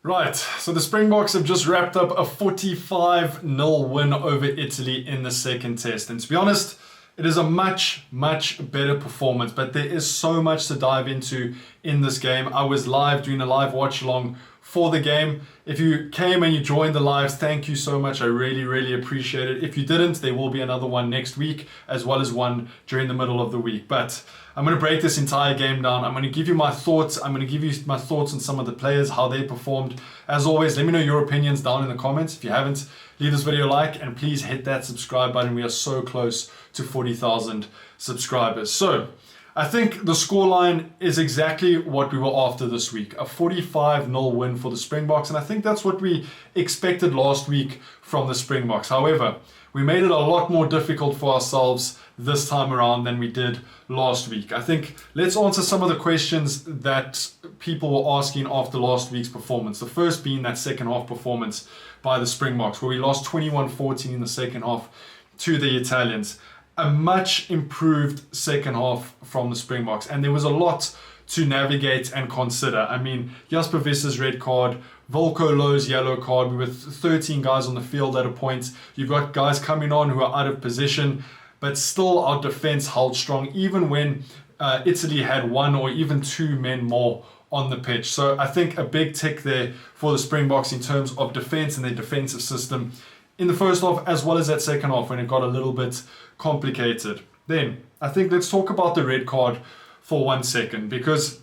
Right, so the Springboks have just wrapped up a 45-0 win over Italy in the second test. And to be honest, it is a much better performance, but there is so much to dive into in this game. I was live doing a live watch along for the game. If you came and you joined the lives, thank you so much. I really appreciate it. If you didn't, there will be another one next week, as well as one during the middle of the week. But I'm going to break this entire game down. I'm going to give you my thoughts. I'm going to give you my thoughts on some of the players, how they performed. As always, let me know your opinions down in the comments. If you haven't, leave this video a like and please hit that subscribe button. We are so close to 40,000 subscribers. So I think the scoreline is exactly what we were after this week. A 45-0 win for the Springboks, and I think that's what we expected last week from the Springboks. However, we made it a lot more difficult for ourselves this time around than we did last week. I think let's answer some of the questions that people were asking after last week's performance. The first being that second half performance by the Springboks, where we lost 21-14 in the second half to the Italians. A much improved second half from the Springboks, and there was a lot to navigate and consider. I mean, Jasper Visser's red card, Volko Loh's yellow card. We were 13 guys on the field at a point. You've got guys coming on who are out of position, but still our defense held strong, even when Italy had one or even two men more on the pitch. So I think a big tick there for the Springboks in terms of defense and their defensive system in the first half, as well as that second half when it got a little bit complicated. Then I think let's talk about the red card for 1 second, because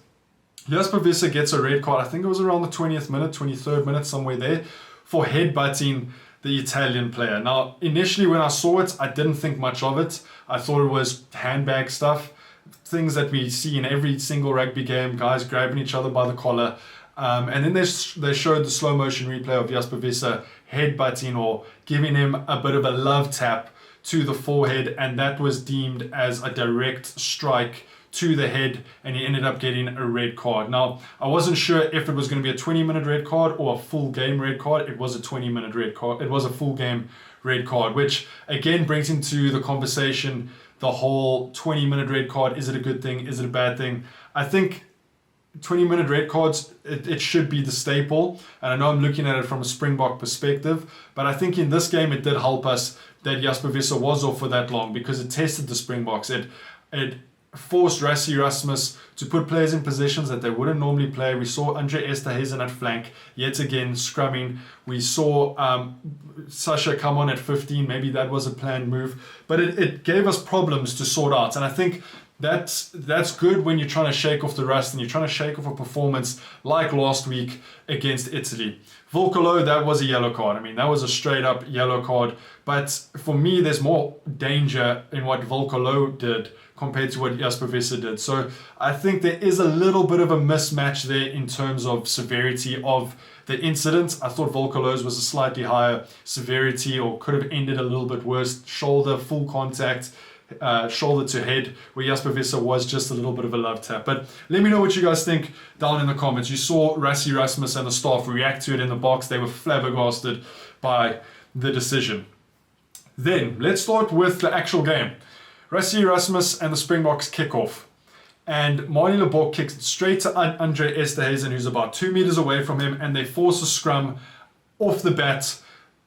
Jasper Visser gets a red card, I think it was around the 20th minute, 23rd minute, somewhere there, for headbutting the Italian player. Now, initially when I saw it, I didn't think much of it. I thought it was handbag stuff, things that we see in every single rugby game, guys grabbing each other by the collar. And then they showed the slow motion replay of Jasper Visser headbutting or giving him a bit of a love tap to the forehead, and that was deemed as a direct strike to the head, and he ended up getting a red card. Now, I wasn't sure if it was going to be a 20-minute red card or a full game red card. It was a 20-minute red card. It was a full game red card, which again brings into the conversation the whole 20-minute red card. Is it a good thing? Is it a bad thing? I think 20-minute red cards, it should be the staple. And I know I'm looking at it from a Springbok perspective, but I think in this game it did help us that Jasper Visser was off for that long, because it tested the Springboks. It forced Rassie to put players in positions that they wouldn't normally play. We saw Andre Esterhuizen at flank, yet again scrumming. We saw Sasha come on at 15. Maybe that was a planned move, but it gave us problems to sort out. And I think that's good when you're trying to shake off the rust and you're trying to shake off a performance like last week against Italy. Volko Loh, that was a yellow card. I mean, that was a straight up yellow card. But for me, there's more danger in what Volko Loh did compared to what Jasper Visser did. So I think there is a little bit of a mismatch there in terms of severity of the incident. I thought Volko Loh's was a slightly higher severity, or could have ended a little bit worse. Shoulder, full contact, shoulder to head, where Jasper Visser was just a little bit of a love tap. But let me know what you guys think down in the comments. You saw Rassie and the staff react to it in the box. They were flabbergasted by the decision. Then let's start with the actual game. Rassie and the Springboks kick off, and Marnie Leborg kicks it straight to Andre Esterhuizen, who's about 2 meters away from him, and they force a scrum off the bat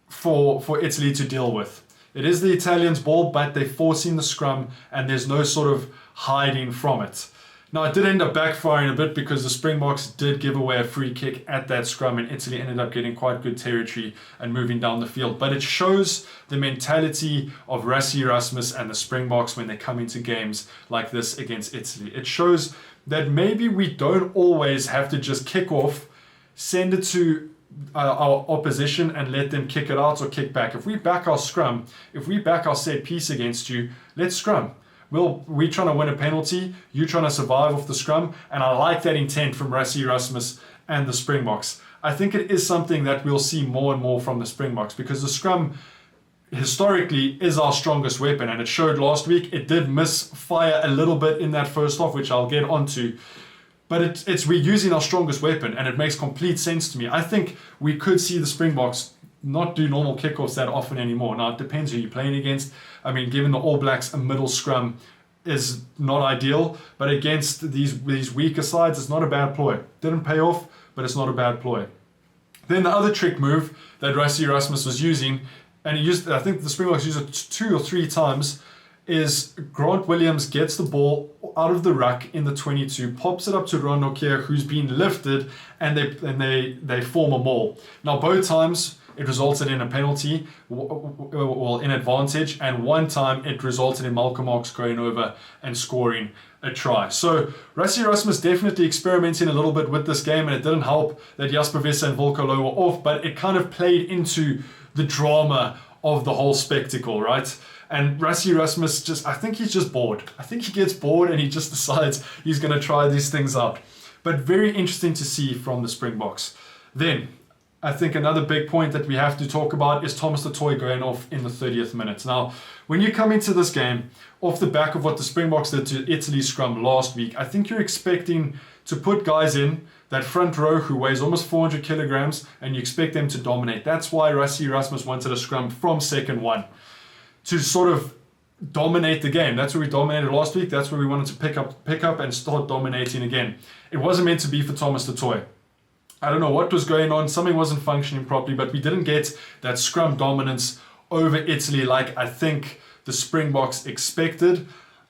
for Italy to deal with. It is the Italians' ball, but they're forcing the scrum, and there's no sort of hiding from it. Now, it did end up backfiring a bit, because the Springboks did give away a free kick at that scrum, and Italy ended up getting quite good territory and moving down the field. But it shows the mentality of Rassie and the Springboks when they come into games like this against Italy. It shows that maybe we don't always have to just kick off, send it to our opposition and let them kick it out or kick back. If we back our scrum, if we back our set piece against you, let's scrum. We're trying to win a penalty, you're trying to survive off the scrum, and I like that intent from Rassie and the Springboks. I think it is something that we'll see more and more from the Springboks, because the scrum historically is our strongest weapon, and it showed last week. It did misfire a little bit in that first half, which I'll get onto, but we're using our strongest weapon, and it makes complete sense to me. I think we could see the Springboks not do normal kickoffs that often anymore. Now, it depends who you're playing against. I mean, given the All Blacks, a middle scrum is not ideal, but against these weaker sides, it's not a bad ploy. Didn't pay off, but it's not a bad ploy. Then the other trick move that Rassie Erasmus was using, and I think the Springboks used it 2 or 3 times, is Grant Williams gets the ball out of the ruck in the 22, pops it up to Ron Nokia, who's been lifted, and they form a maul. Now, both times it resulted in a penalty, well, in advantage, and one time it resulted in Malcolm Ox going over and scoring a try. So Rassie Erasmus definitely experimenting a little bit with this game, and it didn't help that Jasper Visser and Volkolo were off, but it kind of played into the drama of the whole spectacle, right? And Rassie Erasmus I think he's just bored. I think he gets bored and he just decides he's going to try these things out. But very interesting to see from the Springboks. Then, I think another big point that we have to talk about is Thomas du Toit going off in the 30th minute. Now, when you come into this game, off the back of what the Springboks did to Italy's scrum last week, I think you're expecting to put guys in that front row who weighs almost 400 kilograms, and you expect them to dominate. That's why Rassie Erasmus wanted a scrum from second one, to sort of dominate the game. That's where we dominated last week. That's where we wanted to pick up and start dominating again. It wasn't meant to be for Thomas du Toit. I don't know what was going on. Something wasn't functioning properly, but we didn't get that scrum dominance over Italy like I think the Springboks expected.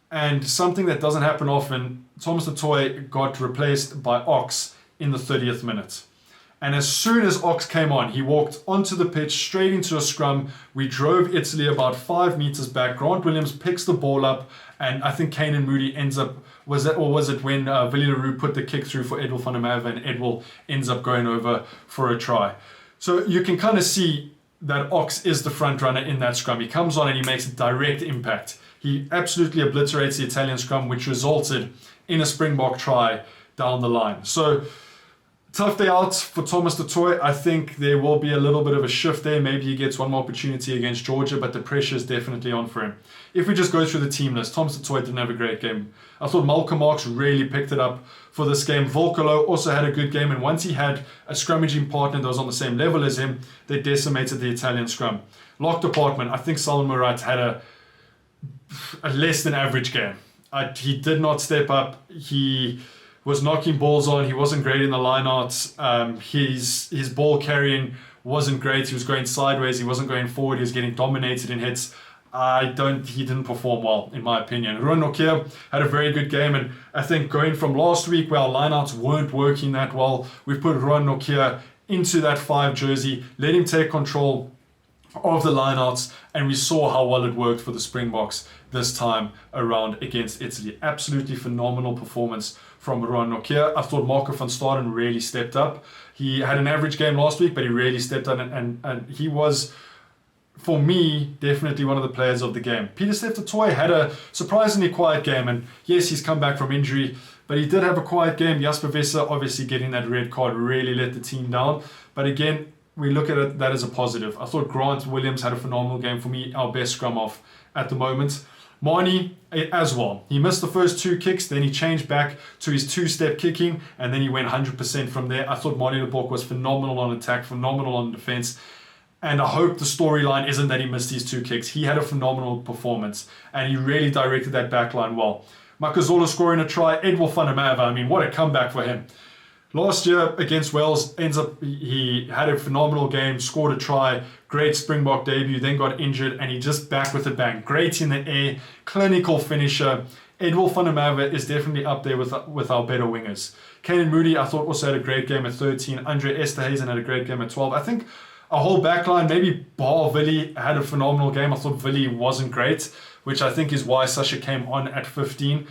And something that doesn't happen often, Thomas du Toit got replaced by Ox in the 30th minute. And as soon as Ox came on, he walked onto the pitch, straight into a scrum. We drove Italy about 5 meters back. Grant Williams picks the ball up, and I think Kane Moody ends up, was it when Willie LaRue put the kick through for Edwil van der Merwe, and Edwil ends up going over for a try. So you can kind of see that Ox is the front runner in that scrum. He comes on and he makes a direct impact. He absolutely obliterates the Italian scrum, which resulted in a Springbok try down the line. So, tough day out for Thomas du Toit. I think there will be a little bit of a shift there. Maybe he gets one more opportunity against Georgia, but the pressure is definitely on for him. If we just go through the team list, Thomas du Toit didn't have a great game. I thought Malcolm Marx really picked it up for this game. Volkolo also had a good game, and once he had a scrummaging partner that was on the same level as him, they decimated the Italian scrum. Lock department, I think Salman Murat had a less than average game. He did not step up. He was knocking balls on. He wasn't great in the lineouts. His ball carrying wasn't great. He was going sideways. He wasn't going forward. He was getting dominated in hits. He didn't perform well, in my opinion. Ruan Nokia had a very good game, and I think going from last week where our lineouts weren't working that well, we've put Ruan Nokia into that 5 jersey, let him take control of the lineouts, and we saw how well it worked for the Springboks this time around against Italy. Absolutely phenomenal performance from Ruan Nokia. I thought Marco van Staden really stepped up. He had an average game last week, but he really stepped up, and he was, for me, definitely one of the players of the game. Pieter-Steph du Toit had a surprisingly quiet game, and yes, he's come back from injury, but he did have a quiet game. Jasper Visser obviously getting that red card really let the team down, but again, we look at that as a positive. I thought Grant Williams had a phenomenal game. For me, our best scrum off at the moment. Marnie as well. He missed the first 2 kicks, then he changed back to his 2-step kicking, and then he went 100% from there. I thought Marnie Leborg was phenomenal on attack, phenomenal on defense, and I hope the storyline isn't that he missed these 2 kicks. He had a phenomenal performance, and he really directed that back line well. Makazola scoring a try, Edwil van der Merwe, I mean, what a comeback for him. Last year against Wales, he had a phenomenal game, scored a try, great Springbok debut, then got injured, and he just back with a bang. Great in the air, clinical finisher. Edwil van der Merwe is definitely up there with our better wingers. Kane Moody, I thought, also had a great game at 13. Andre Esterhuizen had a great game at 12. I think our whole backline, maybe bar Willie, had a phenomenal game. I thought Willie wasn't great, which I think is why Sasha came on at 15.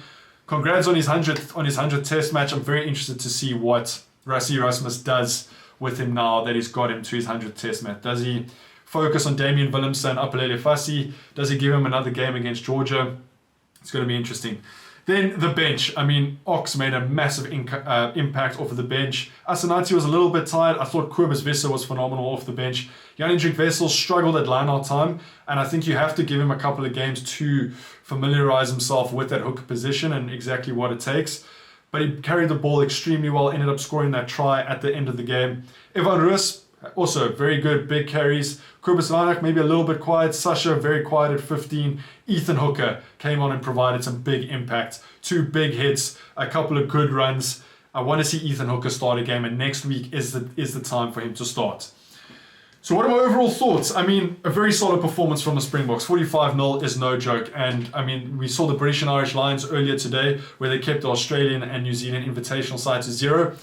Congrats on his 100th test match. I'm very interested to see what Rassie Erasmus does with him now that he's got him to his 100th test match. Does he focus on Damian Willemse and Apelele Fassi? Does he give him another game against Georgia? It's going to be interesting. Then the bench. I mean, Ox made a massive impact off of the bench. Asenati was a little bit tired. I thought Kobus Visser was phenomenal off the bench. Jan-Hendrik Wessels struggled at line-out time, and I think you have to give him a couple of games to familiarize himself with that hooker position and exactly what it takes. But he carried the ball extremely well, ended up scoring that try at the end of the game. Evan Roos, also very good, big carries. Kobus Lanak, maybe a little bit quiet. Sasha, very quiet at 15. Ethan Hooker came on and provided some big impact. 2 big hits, a couple of good runs. I want to see Ethan Hooker start a game, and next week is the time for him to start. So what are my overall thoughts? I mean, a very solid performance from the Springboks. 45-0 is no joke. And I mean, we saw the British and Irish Lions earlier today where they kept the Australian and New Zealand invitational side to 0.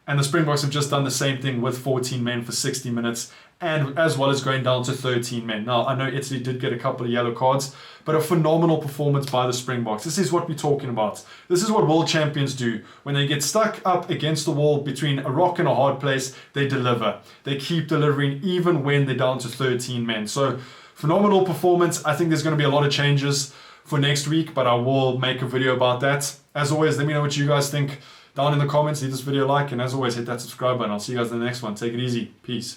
And the Springboks have just done the same thing with 14 men for 60 minutes, and as well as going down to 13 men. Now, I know Italy did get a couple of yellow cards, but a phenomenal performance by the Springboks. This is what we're talking about. This is what world champions do. When they get stuck up against the wall between a rock and a hard place, they deliver. They keep delivering even when they're down to 13 men. So, phenomenal performance. I think there's going to be a lot of changes for next week, but I will make a video about that. As always, let me know what you guys think down in the comments. Leave this video a like, and as always, hit that subscribe button. I'll see you guys in the next one. Take it easy. Peace.